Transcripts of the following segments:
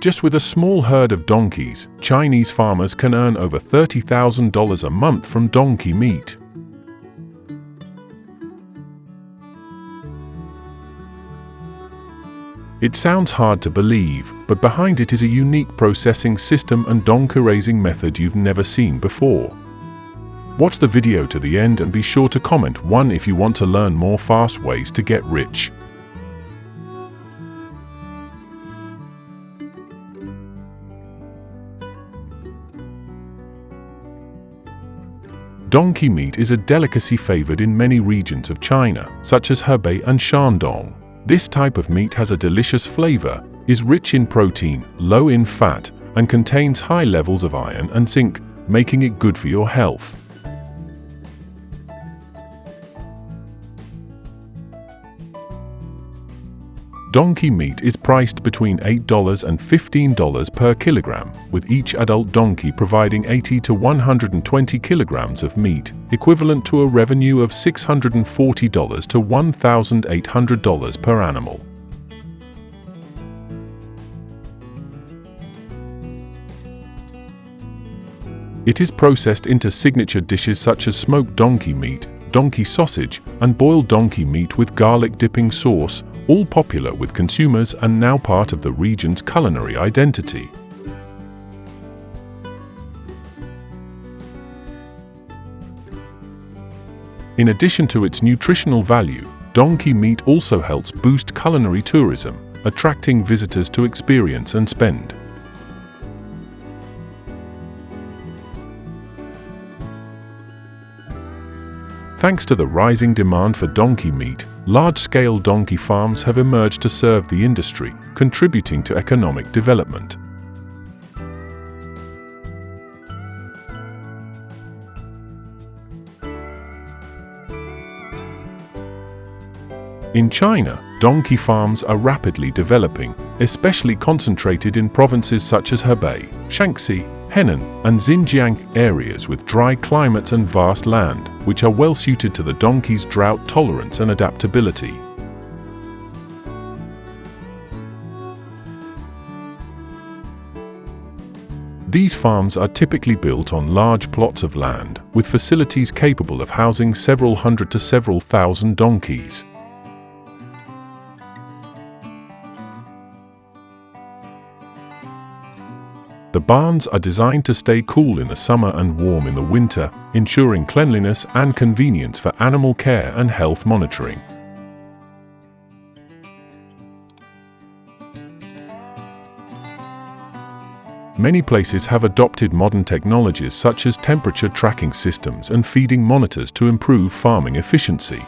Just with a small herd of donkeys, Chinese farmers can earn over $30,000 a month from donkey meat. It sounds hard to believe, but behind it is a unique processing system and donkey raising method you've never seen before. Watch the video to the end and be sure to comment 1 if you want to learn more fast ways to get rich. Donkey meat is a delicacy favored in many regions of China, such as Hebei and Shandong. This type of meat has a delicious flavor, is rich in protein, low in fat, and contains high levels of iron and zinc, making it good for your health. Donkey meat is priced between $8 and $15 per kilogram, with each adult donkey providing 80 to 120 kilograms of meat, equivalent to a revenue of $640 to $1,800 per animal. It is processed into signature dishes such as smoked donkey meat, donkey sausage, and boiled donkey meat with garlic dipping sauce, all popular with consumers and now part of the region's culinary identity. In addition to its nutritional value, donkey meat also helps boost culinary tourism, attracting visitors to experience and spend. Thanks to the rising demand for donkey meat, large-scale donkey farms have emerged to serve the industry, contributing to economic development. In China, donkey farms are rapidly developing, especially concentrated in provinces such as Hebei, Shaanxi, Henan, and Xinjiang, areas with dry climates and vast land, which are well suited to the donkey's drought tolerance and adaptability. These farms are typically built on large plots of land, with facilities capable of housing several hundred to several thousand donkeys. The barns are designed to stay cool in the summer and warm in the winter, ensuring cleanliness and convenience for animal care and health monitoring. Many places have adopted modern technologies such as temperature tracking systems and feeding monitors to improve farming efficiency.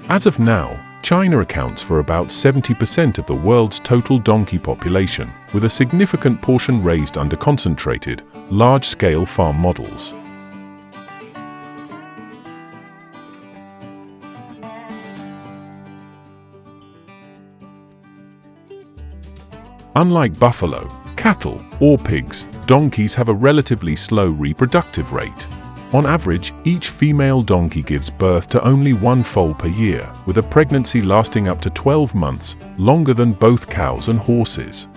As of now, China accounts for about 70% of the world's total donkey population, with a significant portion raised under concentrated, large-scale farm models. Unlike buffalo, cattle, or pigs, donkeys have a relatively slow reproductive rate. On average, each female donkey gives birth to only one foal per year, with a pregnancy lasting up to 12 months, longer than both cows and horses.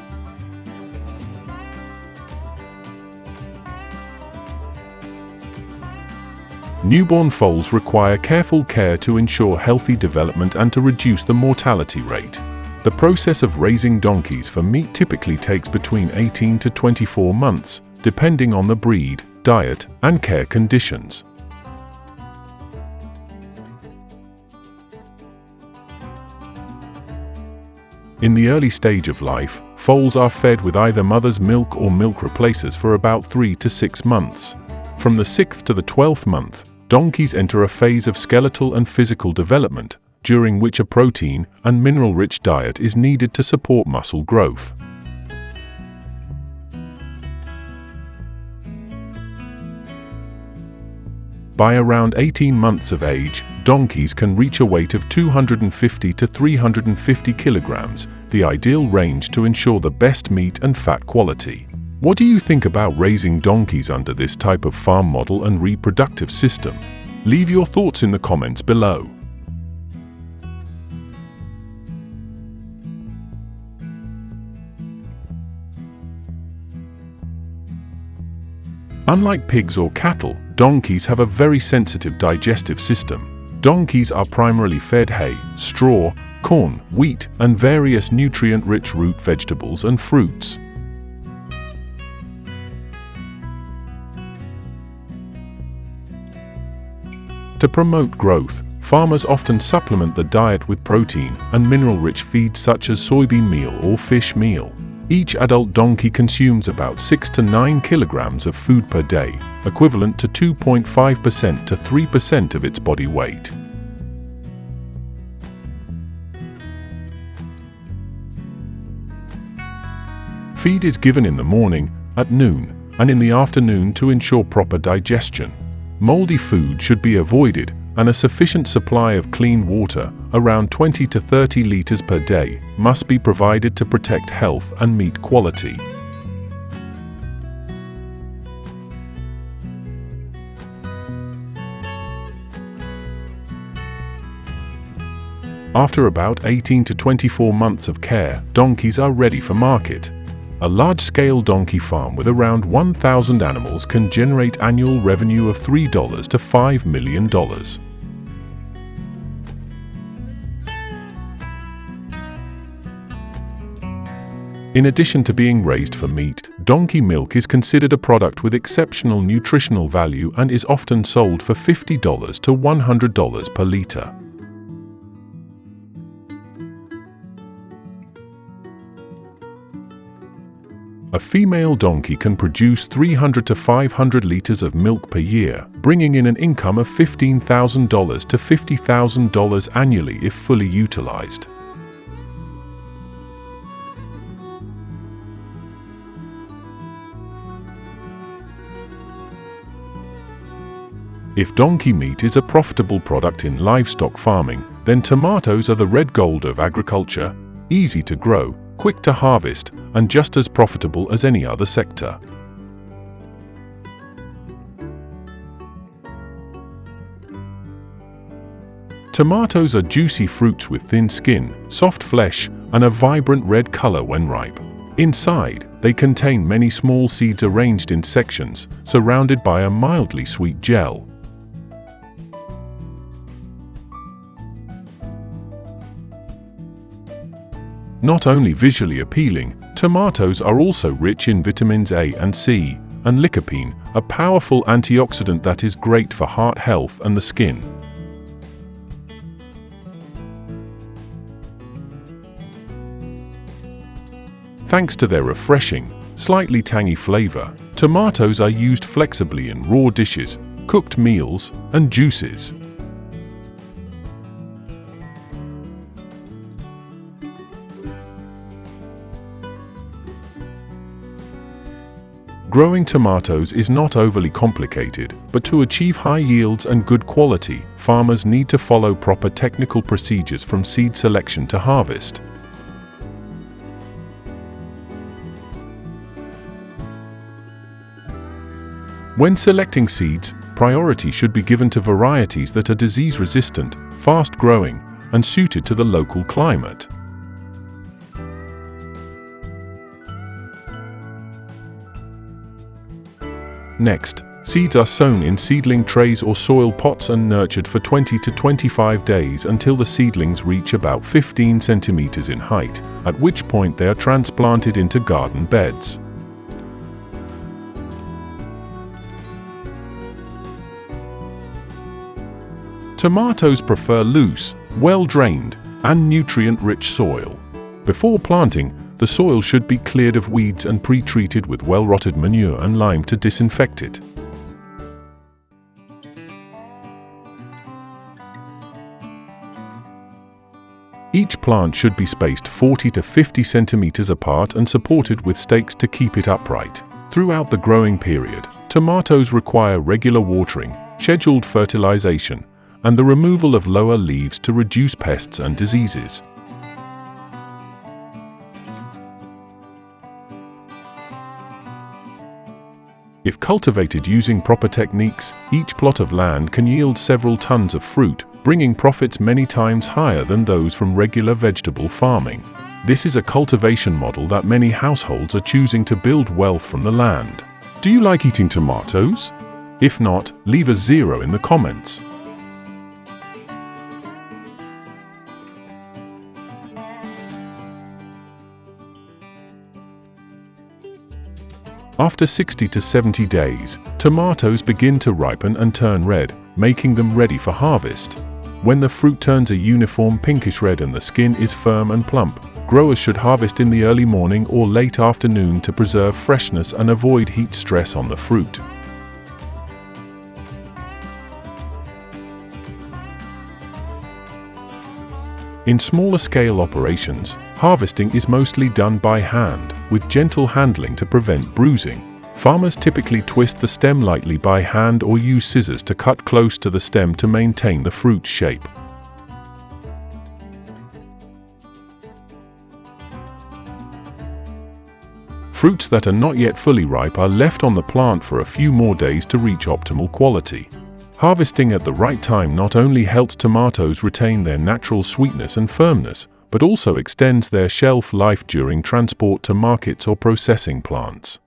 Newborn foals require careful care to ensure healthy development and to reduce the mortality rate. The process of raising donkeys for meat typically takes between 18 to 24 months, depending on the breed, diet, and care conditions. In the early stage of life, foals are fed with either mother's milk or milk replacers for about 3 to 6 months. From the 6th to the 12th month, donkeys enter a phase of skeletal and physical development, during which a protein and mineral-rich diet is needed to support muscle growth. By around 18 months of age, donkeys can reach a weight of 250 to 350 kilograms, the ideal range to ensure the best meat and fat quality. What do you think about raising donkeys under this type of farm model and reproductive system? Leave your thoughts in the comments below. Unlike pigs or cattle, donkeys have a very sensitive digestive system. Donkeys are primarily fed hay, straw, corn, wheat, and various nutrient-rich root vegetables and fruits. To promote growth, farmers often supplement the diet with protein and mineral-rich feeds such as soybean meal or fish meal. Each adult donkey consumes about 6 to 9 kilograms of food per day, equivalent to 2.5% to 3% of its body weight. Feed is given in the morning, at noon, and in the afternoon to ensure proper digestion. Moldy food should be avoided, and a sufficient supply of clean water, around 20 to 30 liters per day, must be provided to protect health and meat quality. After about 18 to 24 months of care, donkeys are ready for market. A large-scale donkey farm with around 1,000 animals can generate annual revenue of $3 to $5 million. In addition to being raised for meat, donkey milk is considered a product with exceptional nutritional value and is often sold for $50 to $100 per liter. A female donkey can produce 300 to 500 liters of milk per year, bringing in an income of $15,000 to $50,000 annually if fully utilized. If donkey meat is a profitable product in livestock farming, then tomatoes are the red gold of agriculture, easy to grow, quick to harvest, and just as profitable as any other sector. Tomatoes are juicy fruits with thin skin, soft flesh, and a vibrant red color when ripe. Inside, they contain many small seeds arranged in sections, surrounded by a mildly sweet gel. Not only visually appealing, tomatoes are also rich in vitamins A and C, and lycopene, a powerful antioxidant that is great for heart health and the skin. Thanks to their refreshing, slightly tangy flavor, tomatoes are used flexibly in raw dishes, cooked meals, and juices. Growing tomatoes is not overly complicated, but to achieve high yields and good quality, farmers need to follow proper technical procedures from seed selection to harvest. When selecting seeds, priority should be given to varieties that are disease-resistant, fast-growing, and suited to the local climate. Next, seeds are sown in seedling trays or soil pots and nurtured for 20 to 25 days until the seedlings reach about 15 centimeters in height, at which point they are transplanted into garden beds. Tomatoes prefer loose, well-drained, and nutrient-rich soil. Before planting, the soil should be cleared of weeds and pre-treated with well-rotted manure and lime to disinfect it. Each plant should be spaced 40 to 50 centimeters apart and supported with stakes to keep it upright. Throughout the growing period, tomatoes require regular watering, scheduled fertilization, and the removal of lower leaves to reduce pests and diseases. If cultivated using proper techniques, each plot of land can yield several tons of fruit, bringing profits many times higher than those from regular vegetable farming. This is a cultivation model that many households are choosing to build wealth from the land. Do you like eating tomatoes? If not, leave a 0 in the comments. After 60 to 70 days, tomatoes begin to ripen and turn red, making them ready for harvest. When the fruit turns a uniform pinkish red and the skin is firm and plump, growers should harvest in the early morning or late afternoon to preserve freshness and avoid heat stress on the fruit. In smaller scale operations, harvesting is mostly done by hand, with gentle handling to prevent bruising. Farmers typically twist the stem lightly by hand or use scissors to cut close to the stem to maintain the fruit's shape. Fruits that are not yet fully ripe are left on the plant for a few more days to reach optimal quality. Harvesting at the right time not only helps tomatoes retain their natural sweetness and firmness, but also extends their shelf life during transport to markets or processing plants.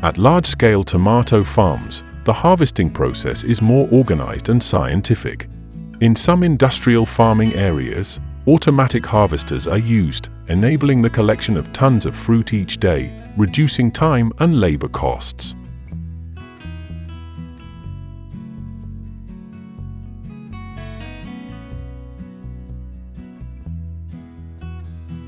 At large-scale tomato farms, the harvesting process is more organized and scientific. In some industrial farming areas, automatic harvesters are used, enabling the collection of tons of fruit each day, reducing time and labor costs.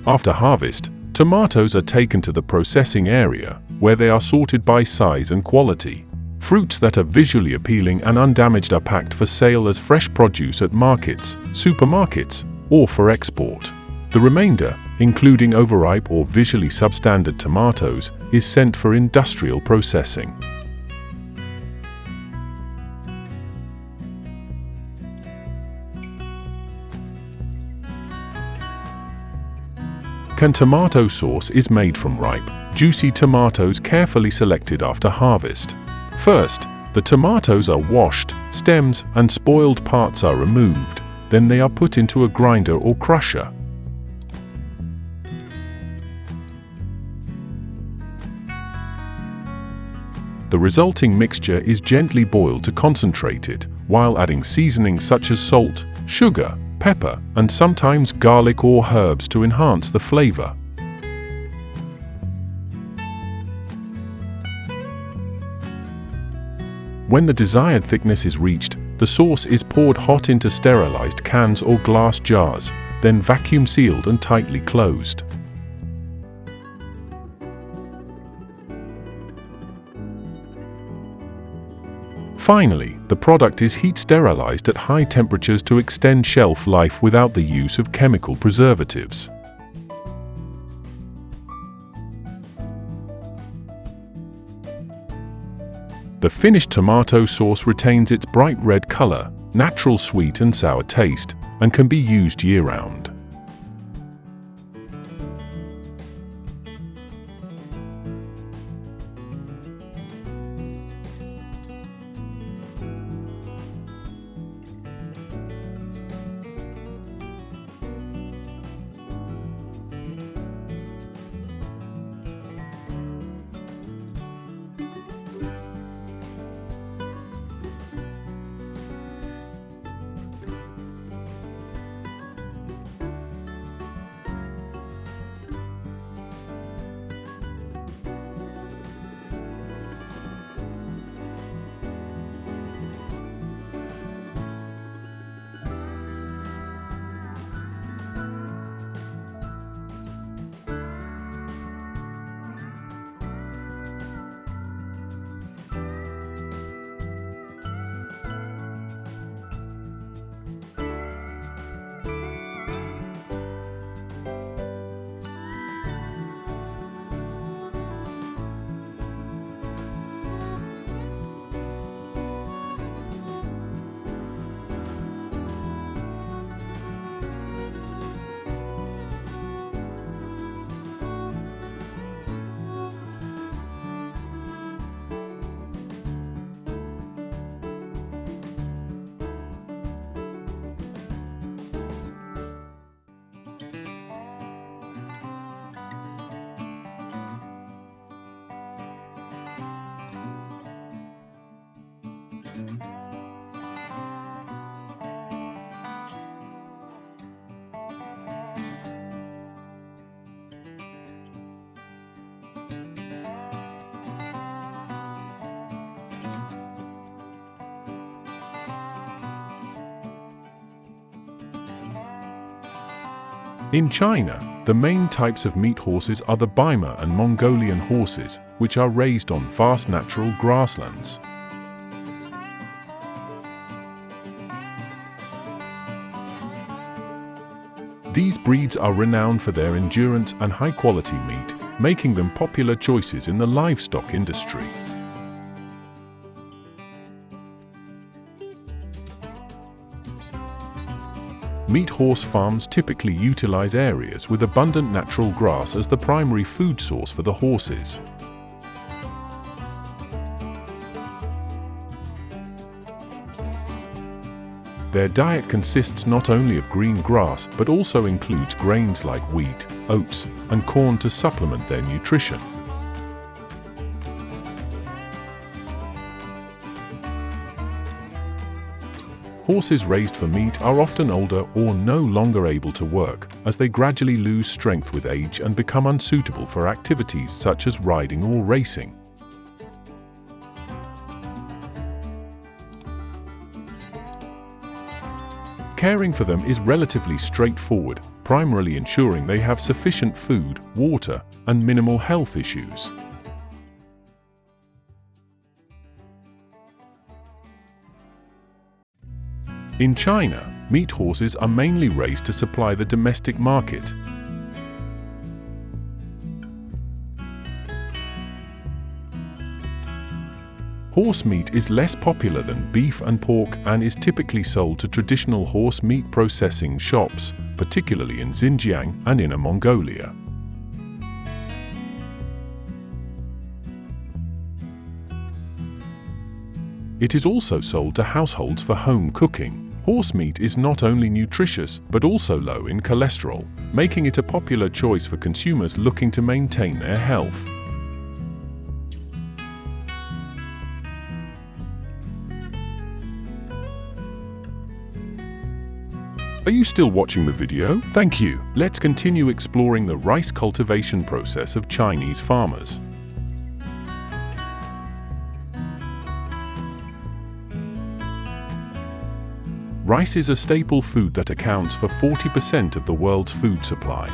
After harvest, tomatoes are taken to the processing area, where they are sorted by size and quality. Fruits that are visually appealing and undamaged are packed for sale as fresh produce at markets, supermarkets, or for export. The remainder, including overripe or visually substandard tomatoes, is sent for industrial processing. Tomato sauce is made from ripe, juicy tomatoes carefully selected after harvest. First, the tomatoes are washed, stems and spoiled parts are removed. Then they are put into a grinder or crusher. The resulting mixture is gently boiled to concentrate it, while adding seasonings such as salt, sugar, pepper, and sometimes garlic or herbs to enhance the flavor. When the desired thickness is reached, the sauce is poured hot into sterilized cans or glass jars, then vacuum sealed and tightly closed. Finally, the product is heat sterilized at high temperatures to extend shelf life without the use of chemical preservatives. The finished tomato sauce retains its bright red color, natural sweet and sour taste, and can be used year-round. In China, the main types of meat horses are the Bima and Mongolian horses, which are raised on vast natural grasslands. These breeds are renowned for their endurance and high-quality meat, making them popular choices in the livestock industry. Meat horse farms typically utilize areas with abundant natural grass as the primary food source for the horses. Their diet consists not only of green grass but also includes grains like wheat, oats, and corn to supplement their nutrition. Horses raised for meat are often older or no longer able to work, as they gradually lose strength with age and become unsuitable for activities such as riding or racing. Caring for them is relatively straightforward, primarily ensuring they have sufficient food, water, and minimal health issues. In China, meat horses are mainly raised to supply the domestic market. Horse meat is less popular than beef and pork and is typically sold to traditional horse meat processing shops, particularly in Xinjiang and Inner Mongolia. It is also sold to households for home cooking. Horse meat is not only nutritious but also low in cholesterol, making it a popular choice for consumers looking to maintain their health. Are you still watching the video? Thank you. Let's continue exploring the rice cultivation process of Chinese farmers. Rice is a staple food that accounts for 40% of the world's food supply.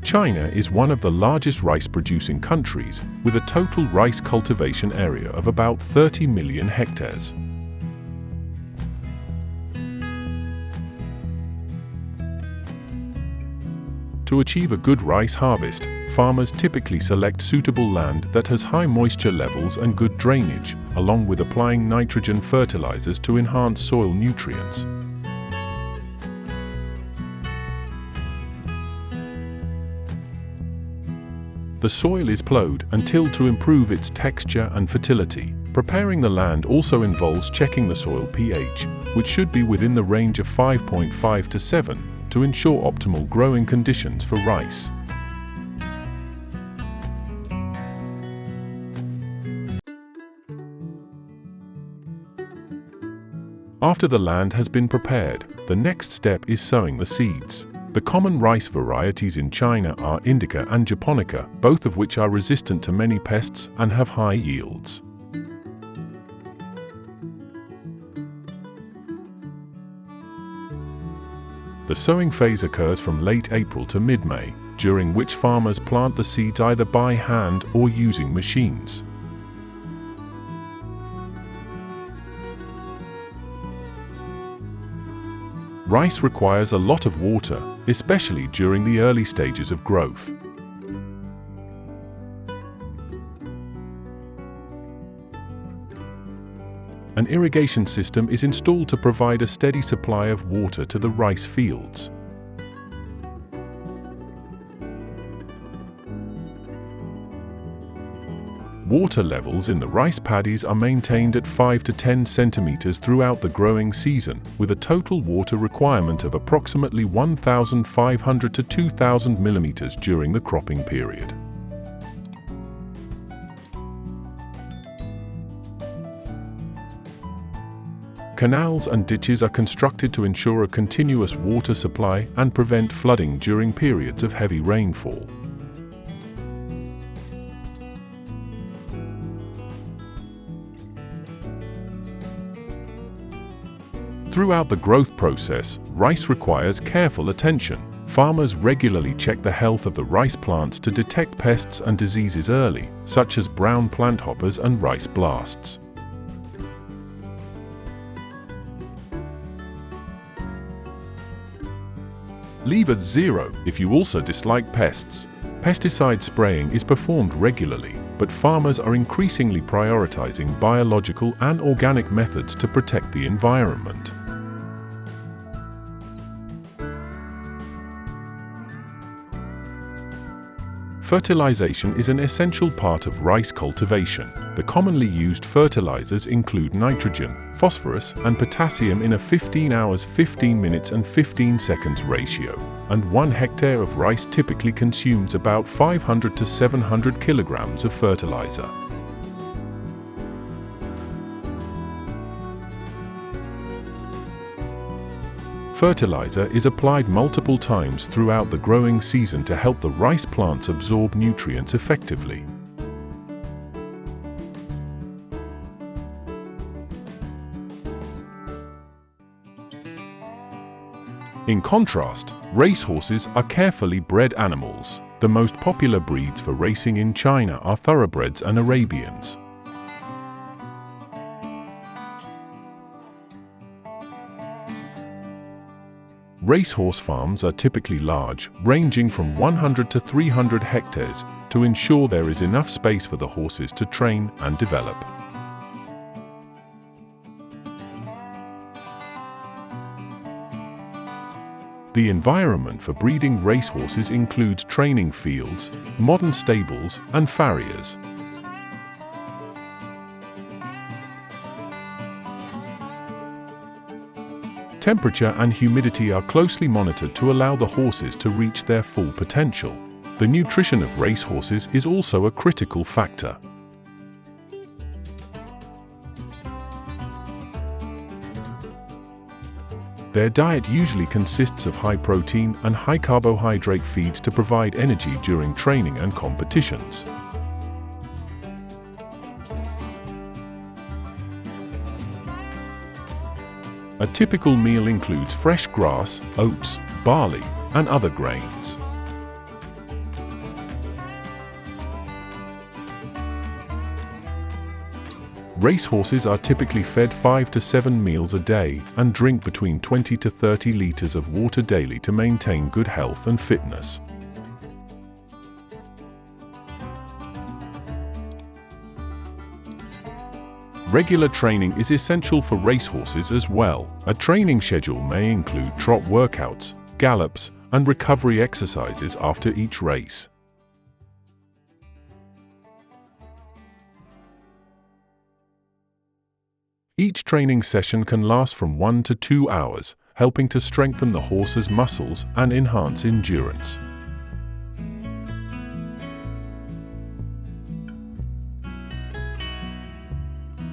China is one of the largest rice-producing countries, with a total rice cultivation area of about 30 million hectares. To achieve a good rice harvest, farmers typically select suitable land that has high moisture levels and good drainage, along with applying nitrogen fertilizers to enhance soil nutrients. The soil is plowed and tilled to improve its texture and fertility. Preparing the land also involves checking the soil pH, which should be within the range of 5.5 to 7, to ensure optimal growing conditions for rice. After the land has been prepared, the next step is sowing the seeds. The common rice varieties in China are Indica and Japonica, both of which are resistant to many pests and have high yields. The sowing phase occurs from late April to mid-May, during which farmers plant the seeds either by hand or using machines. Rice requires a lot of water, especially during the early stages of growth. An irrigation system is installed to provide a steady supply of water to the rice fields. Water levels in the rice paddies are maintained at 5 to 10 centimeters throughout the growing season, with a total water requirement of approximately 1,500 to 2,000 millimeters during the cropping period. Canals and ditches are constructed to ensure a continuous water supply and prevent flooding during periods of heavy rainfall. Throughout the growth process, rice requires careful attention. Farmers regularly check the health of the rice plants to detect pests and diseases early, such as brown planthoppers and rice blasts. Leave at 0 if you also dislike pests. Pesticide spraying is performed regularly, but farmers are increasingly prioritizing biological and organic methods to protect the environment. Fertilization is an essential part of rice cultivation. The commonly used fertilizers include nitrogen, phosphorus, and potassium in a 15 hours, 15 minutes, and 15 seconds ratio, and 1 hectare of rice typically consumes about 500 to 700 kilograms of fertilizer. Fertilizer is applied multiple times throughout the growing season to help the rice plants absorb nutrients effectively. In contrast, racehorses are carefully bred animals. The most popular breeds for racing in China are thoroughbreds and Arabians. Racehorse farms are typically large, ranging from 100 to 300 hectares, to ensure there is enough space for the horses to train and develop. The environment for breeding racehorses includes training fields, modern stables, and farriers. Temperature and humidity are closely monitored to allow the horses to reach their full potential. The nutrition of racehorses is also a critical factor. Their diet usually consists of high protein and high carbohydrate feeds to provide energy during training and competitions. A typical meal includes fresh grass, oats, barley, and other grains. Racehorses are typically fed 5 to 7 meals a day and drink between 20 to 30 liters of water daily to maintain good health and fitness. Regular training is essential for racehorses as well. A training schedule may include trot workouts, gallops, and recovery exercises after each race. Each training session can last from 1 to 2 hours, helping to strengthen the horse's muscles and enhance endurance.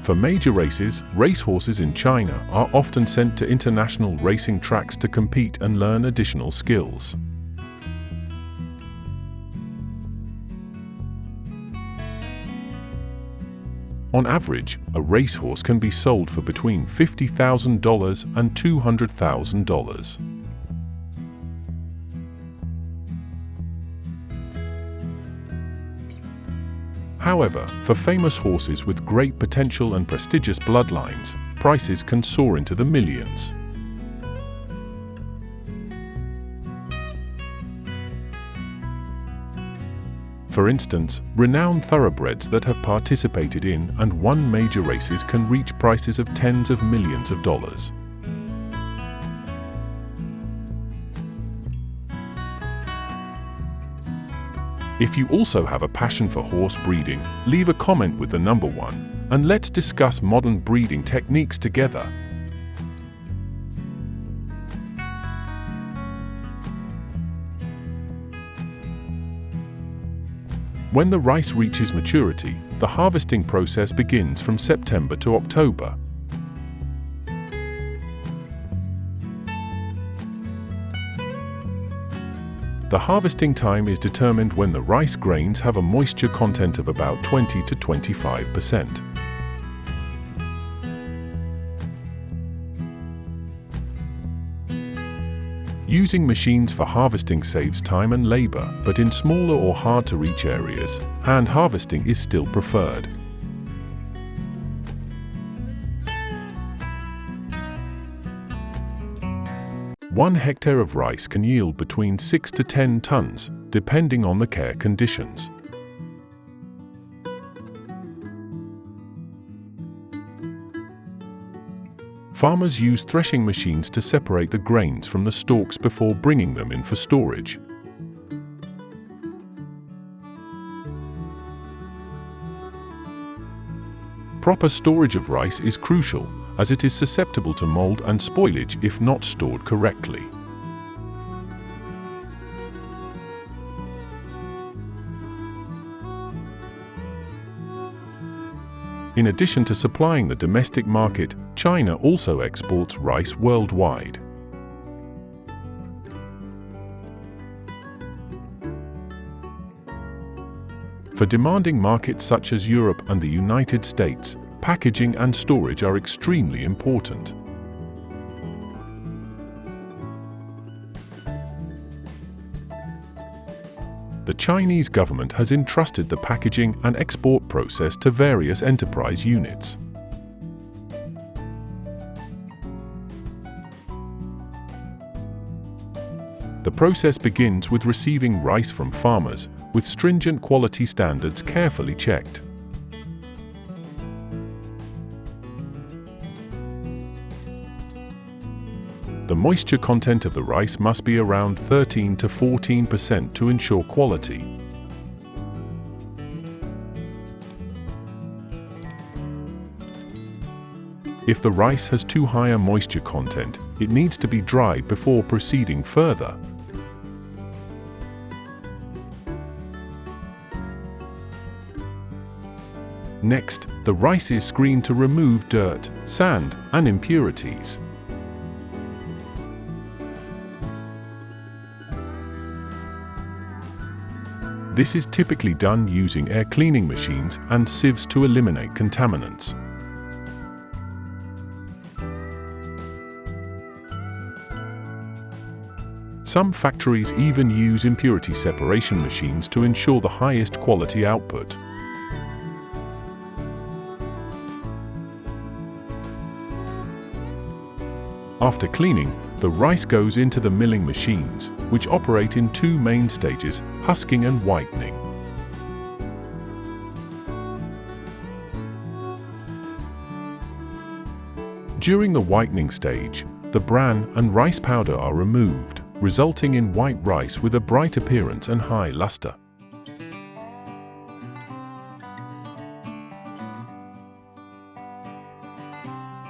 For major races, racehorses in China are often sent to international racing tracks to compete and learn additional skills. On average, a racehorse can be sold for between $50,000 and $200,000. However, for famous horses with great potential and prestigious bloodlines, prices can soar into the millions. For instance, renowned thoroughbreds that have participated in and won major races can reach prices of tens of millions of dollars. If you also have a passion for horse breeding, leave a comment with the number 1, and let's discuss modern breeding techniques together. When the rice reaches maturity, the harvesting process begins from September to October. The harvesting time is determined when the rice grains have a moisture content of about 20 to 25%. Using machines for harvesting saves time and labor, but in smaller or hard-to-reach areas, hand harvesting is still preferred. One hectare of rice can yield between 6 to 10 tons, depending on the care conditions. Farmers use threshing machines to separate the grains from the stalks before bringing them in for storage. Proper storage of rice is crucial, as it is susceptible to mold and spoilage if not stored correctly. In addition to supplying the domestic market, China also exports rice worldwide. For demanding markets such as Europe and the United States, packaging and storage are extremely important. The Chinese government has entrusted the packaging and export process to various enterprise units. The process begins with receiving rice from farmers, with stringent quality standards carefully checked. The moisture content of the rice must be around 13 to 14% to ensure quality. If the rice has too high a moisture content, it needs to be dried before proceeding further. Next, the rice is screened to remove dirt, sand, and impurities. This is typically done using air cleaning machines and sieves to eliminate contaminants. Some factories even use impurity separation machines to ensure the highest quality output. After cleaning, the rice goes into the milling machines, which operate in two main stages, husking and whitening. During the whitening stage, the bran and rice powder are removed, resulting in white rice with a bright appearance and high luster.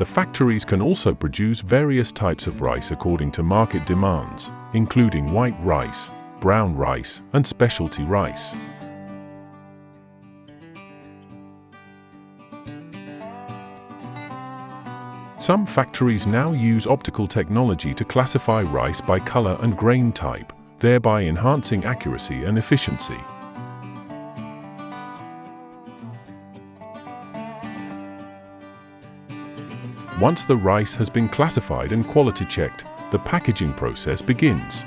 The factories can also produce various types of rice according to market demands, including white rice, brown rice, and specialty rice. Some factories now use optical technology to classify rice by color and grain type, thereby enhancing accuracy and efficiency. Once the rice has been classified and quality checked, the packaging process begins.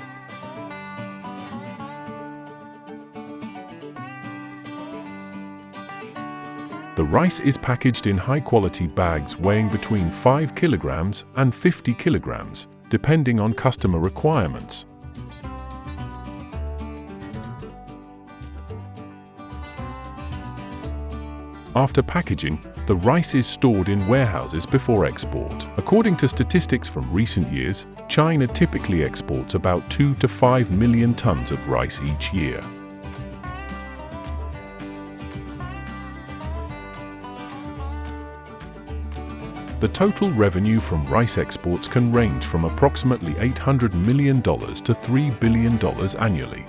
The rice is packaged in high-quality bags weighing between 5 kilograms and 50 kilograms, depending on customer requirements. After packaging, the rice is stored in warehouses before export. According to statistics from recent years, China typically exports about 2 to 5 million tons of rice each year. The total revenue from rice exports can range from approximately $800 million to $3 billion annually.